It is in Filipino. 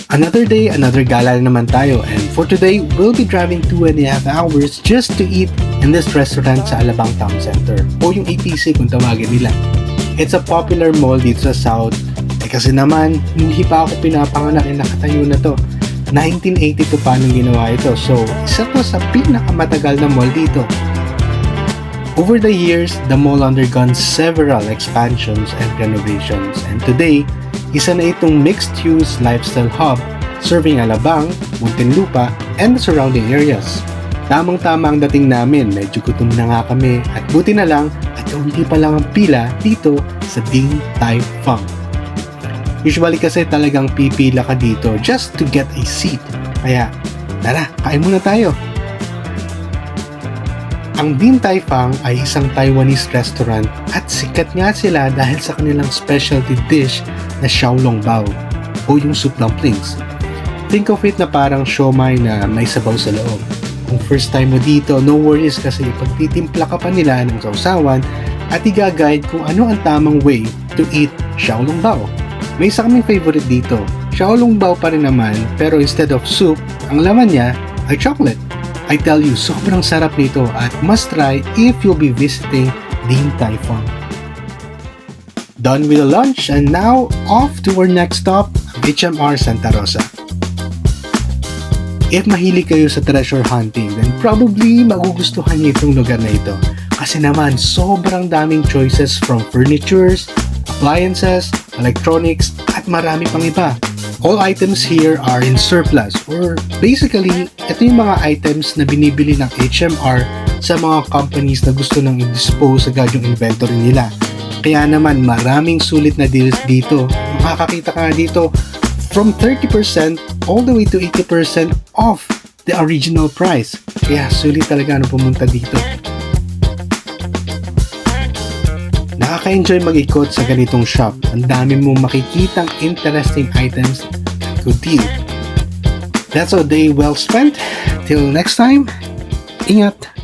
Another day, another gala na naman tayo, and for today, we'll be driving 2.5 hours just to eat in this restaurant sa Alabang Town Center, o yung ATC kung tawagin nila. It's a popular mall dito sa South, kasi naman, hindi pa ako pinapanganak nakatayo na to. 1982 pa nung ginawa ito, so isa to sa pinakamatagal na mall dito. Over the years, the mall undergone several expansions and renovations, and today, isa na itong mixed-use lifestyle hub serving Alabang, Muntinlupa, and the surrounding areas. Tamang-tama ang dating namin, medyo gutom na nga kami at buti na lang at kaunti pa lang ang pila dito sa Din Tai Fung. Usually kasi talagang pipila ka dito just to get a seat. Kaya, tara, kain muna tayo. Ang Din Tai Fung ay isang Taiwanese restaurant at sikat nga sila dahil sa kanilang specialty dish na xiaolongbao o yung soup dumplings. Think of it na parang siomai na may sabaw sa loob. Kung first time mo dito, no worries kasi pagtitimpla ka pa nila ng sausawan at i-guide kung ano ang tamang way to eat xiaolongbao. May isa kaming favorite dito. Xiaolongbao pa rin naman pero instead of soup, ang laman niya ay chocolate. I tell you, sobrang sarap nito at must try if you'll be visiting Din Tai Fung. Done with the lunch and now off to our next stop, HMR Santa Rosa. If mahilig kayo sa treasure hunting, then probably magugustuhan niyo itong lugar na ito. Kasi naman, sobrang daming choices from furnitures, appliances, electronics, at marami pang iba. All items here are in surplus or basically, ito yung mga items na binibili ng HMR sa mga companies na gusto nang i-dispose agad yung inventory nila. Kaya naman maraming sulit na deals dito. Makakakita ka nga dito from 30% all the way to 80% off the original price. Kaya sulit talaga na pumunta dito. Nakaka-enjoy mag-ikot sa ganitong shop. Ang dami mong makikitang interesting items at good deal. That's a day well spent. Till next time, ingat!